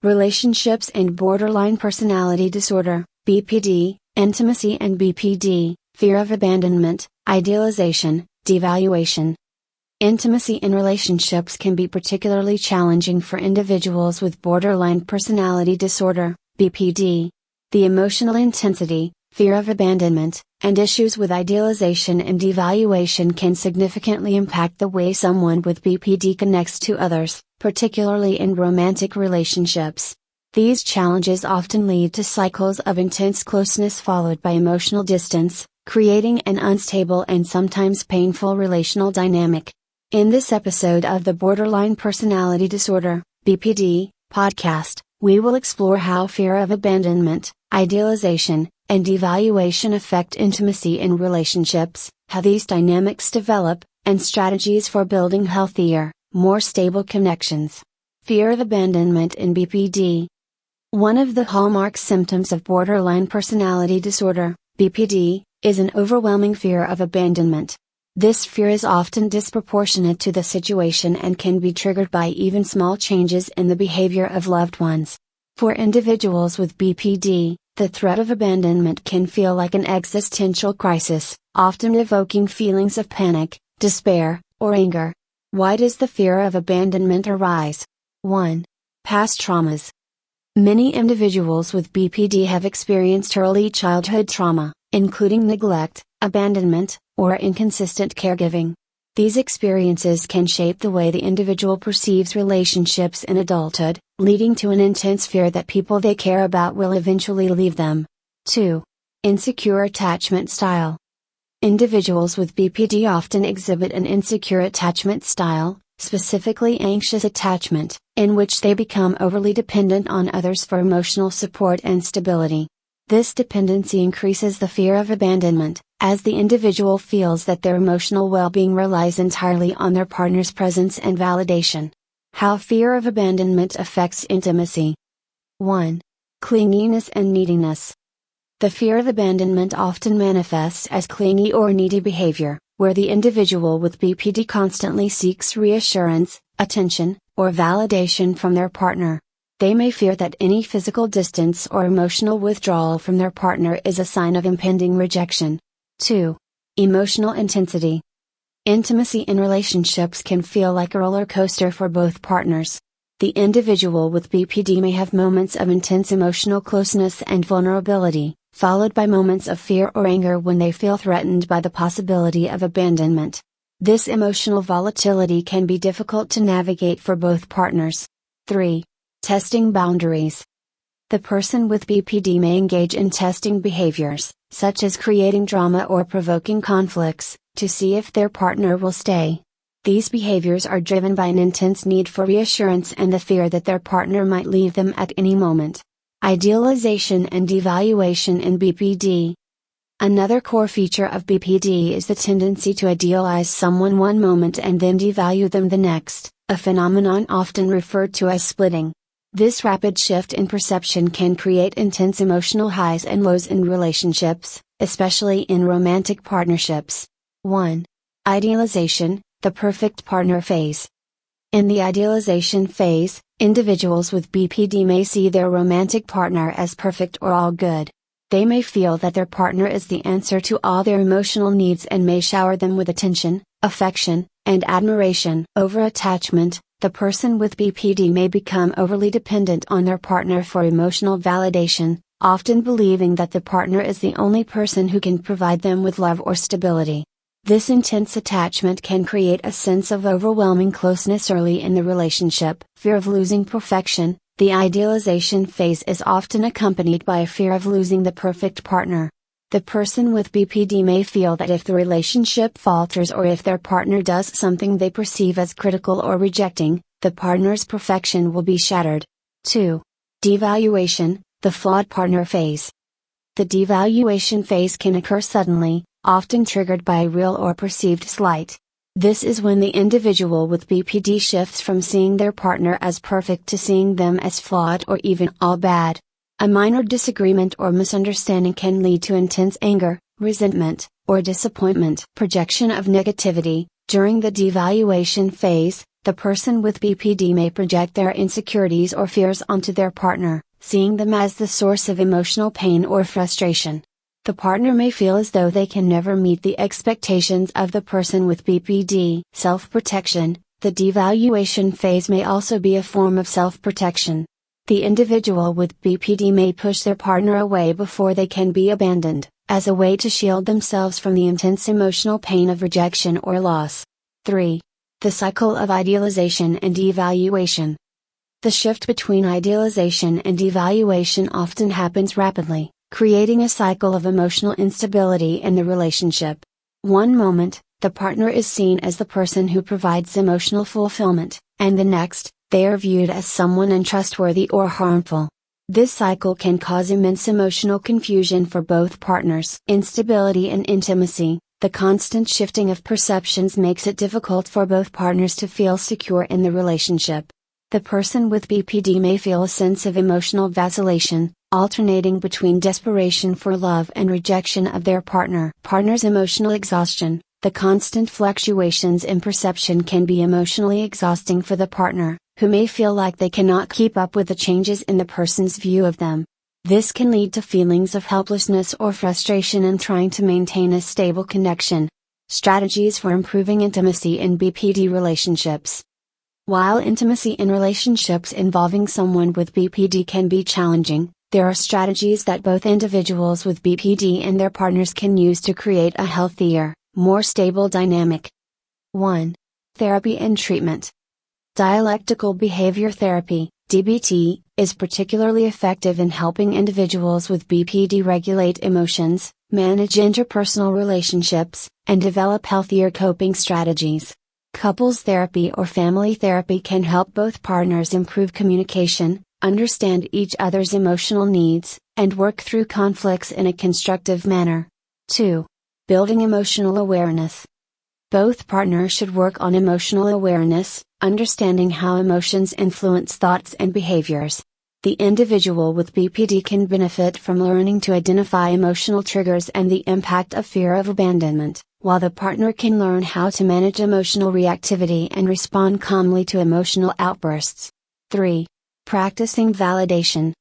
Relationships and borderline personality disorder, BPD, intimacy and BPD, fear of abandonment, idealization, devaluation. Intimacy in relationships can be particularly challenging for individuals with borderline personality disorder, BPD. The emotional intensity, fear of abandonment, and issues with idealization and devaluation can significantly impact the way someone with BPD connects to others, particularly in romantic relationships. These challenges often lead to cycles of intense closeness followed by emotional distance, creating an unstable and sometimes painful relational dynamic. In this episode of the Borderline Personality Disorder, BPD, podcast, we will explore how fear of abandonment, idealization, and devaluation affect intimacy in relationships, how these dynamics develop, and strategies for building healthier, more stable connections. Fear of abandonment in BPD. One of the hallmark symptoms of borderline personality disorder, BPD, is an overwhelming fear of abandonment. This fear is often disproportionate to the situation and can be triggered by even small changes in the behavior of loved ones. For individuals with BPD, the threat of abandonment can feel like an existential crisis, often evoking feelings of panic, despair, or anger. Why does the fear of abandonment arise? 1. Past traumas. Many individuals with BPD have experienced early childhood trauma, including neglect, abandonment, or inconsistent caregiving. These experiences can shape the way the individual perceives relationships in adulthood, leading to an intense fear that people they care about will eventually leave them. 2. Insecure attachment style. Individuals with BPD often exhibit an insecure attachment style, specifically anxious attachment, in which they become overly dependent on others for emotional support and stability. This dependency increases the fear of abandonment, as the individual feels that their emotional well-being relies entirely on their partner's presence and validation. How fear of abandonment affects intimacy. 1. Clinginess and neediness. The fear of abandonment often manifests as clingy or needy behavior, where the individual with BPD constantly seeks reassurance, attention, or validation from their partner. They may fear that any physical distance or emotional withdrawal from their partner is a sign of impending rejection. 2. Emotional intensity. Intimacy in relationships can feel like a roller coaster for both partners. The individual with BPD may have moments of intense emotional closeness and vulnerability, followed by moments of fear or anger when they feel threatened by the possibility of abandonment. This emotional volatility can be difficult to navigate for both partners. 3. Testing boundaries. The person with BPD may engage in testing behaviors, such as creating drama or provoking conflicts, to see if their partner will stay. These behaviors are driven by an intense need for reassurance and the fear that their partner might leave them at any moment. Idealization and devaluation in BPD. Another core feature of BPD is the tendency to idealize someone one moment and then devalue them the next, a phenomenon often referred to as splitting. This rapid shift in perception can create intense emotional highs and lows in relationships, especially in romantic partnerships. 1. Idealization, the perfect partner phase. In the idealization phase, individuals with BPD may see their romantic partner as perfect or all good. They may feel that their partner is the answer to all their emotional needs and may shower them with attention, affection, and admiration. Over attachment, the person with BPD may become overly dependent on their partner for emotional validation, often believing that the partner is the only person who can provide them with love or stability. This intense attachment can create a sense of overwhelming closeness early in the relationship. Fear of losing perfection. The idealization phase is often accompanied by a fear of losing the perfect partner. The person with BPD may feel that if the relationship falters or if their partner does something they perceive as critical or rejecting, the partner's perfection will be shattered. 2. Devaluation, the flawed partner phase. The devaluation phase can occur suddenly, often triggered by a real or perceived slight. This is when the individual with BPD shifts from seeing their partner as perfect to seeing them as flawed or even all bad. A minor disagreement or misunderstanding can lead to intense anger, resentment, or disappointment. Projection of negativity. During the devaluation phase, The person with BPD may project their insecurities or fears onto their partner, seeing them as the source of emotional pain or frustration. The partner may feel as though they can never meet the expectations of the person with BPD. Self-protection. The devaluation phase may also be a form of self-protection. The individual with BPD may push their partner away before they can be abandoned, as a way to shield themselves from the intense emotional pain of rejection or loss. 3. The cycle of idealization and devaluation. The shift between idealization and devaluation often happens rapidly, creating a cycle of emotional instability in the relationship. One moment, the partner is seen as the person who provides emotional fulfillment, and the next, they are viewed as someone untrustworthy or harmful. This cycle can cause immense emotional confusion for both partners. Instability in intimacy. The constant shifting of perceptions makes it difficult for both partners to feel secure in the relationship. The person with BPD may feel a sense of emotional vacillation, alternating between desperation for love and rejection of their partner. Partner's emotional exhaustion. The constant fluctuations in perception can be emotionally exhausting for the partner, who may feel like they cannot keep up with the changes in the person's view of them. This can lead to feelings of helplessness or frustration in trying to maintain a stable connection. Strategies for improving intimacy in BPD relationships. While intimacy in relationships involving someone with BPD can be challenging, there are strategies that both individuals with BPD and their partners can use to create a healthier, more stable dynamic. 1. Therapy and treatment. Dialectical behavior therapy, DBT, is particularly effective in helping individuals with BPD regulate emotions, manage interpersonal relationships, and develop healthier coping strategies. Couples therapy or family therapy can help both partners improve communication, understand each other's emotional needs, and work through conflicts in a constructive manner. 2. Building emotional awareness. Both partners should work on emotional awareness, understanding how emotions influence thoughts and behaviors. The individual with BPD can benefit from learning to identify emotional triggers and the impact of fear of abandonment, while the partner can learn how to manage emotional reactivity and respond calmly to emotional outbursts. 3. Practicing validation.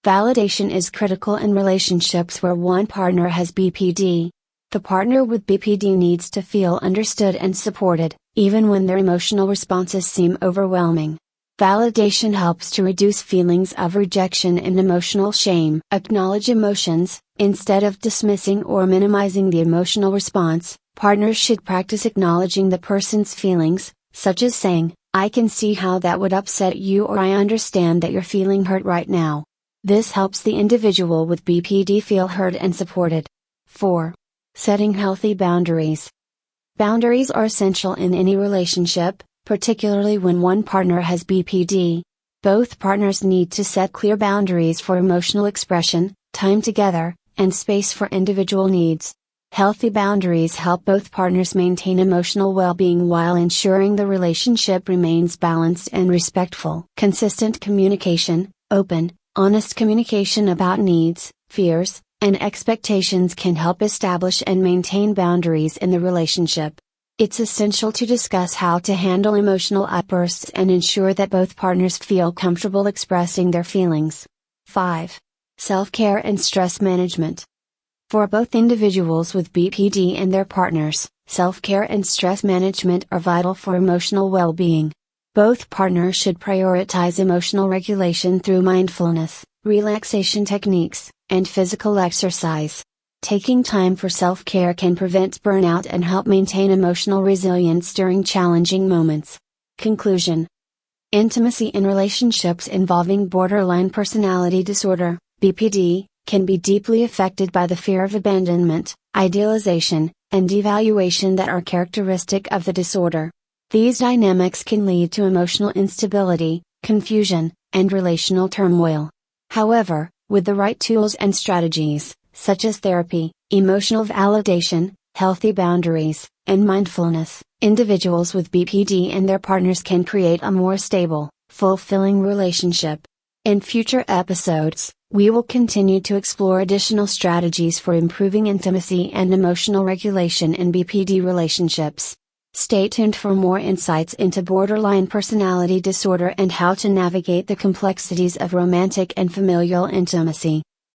Validation is critical in relationships where one partner has BPD. The partner with BPD needs to feel understood and supported, even when their emotional responses seem overwhelming. Validation helps to reduce feelings of rejection and emotional shame. Acknowledge emotions. Instead of dismissing or minimizing the emotional response, partners should practice acknowledging the person's feelings, such as saying, "I can see how that would upset you," or "I understand that you're feeling hurt right now." This helps the individual with BPD feel heard and supported. 4. Setting healthy boundaries. Boundaries are essential in any relationship, particularly when one partner has BPD. Both partners need to set clear boundaries for emotional expression, time together, and space for individual needs. Healthy boundaries help both partners maintain emotional well-being while ensuring the relationship remains balanced and respectful. Consistent communication. Open, honest communication about needs, fears, and expectations can help establish and maintain boundaries in the relationship. It's essential to discuss how to handle emotional outbursts and ensure that both partners feel comfortable expressing their feelings. 5. Self-care and stress management. For both individuals with BPD and their partners, self-care and stress management are vital for emotional well-being. Both partners should prioritize emotional regulation through mindfulness, relaxation techniques, and physical exercise. Taking time for self-care can prevent burnout and help maintain emotional resilience during challenging moments. Conclusion. Intimacy in relationships involving borderline personality disorder, BPD, can be deeply affected by the fear of abandonment, idealization, and devaluation that are characteristic of the disorder. These dynamics can lead to emotional instability, confusion, and relational turmoil. However, with the right tools and strategies, such as therapy, emotional validation, healthy boundaries, and mindfulness, individuals with BPD and their partners can create a more stable, fulfilling relationship. In future episodes, we will continue to explore additional strategies for improving intimacy and emotional regulation in BPD relationships. Stay tuned for more insights into borderline personality disorder and how to navigate the complexities of romantic and familial intimacy.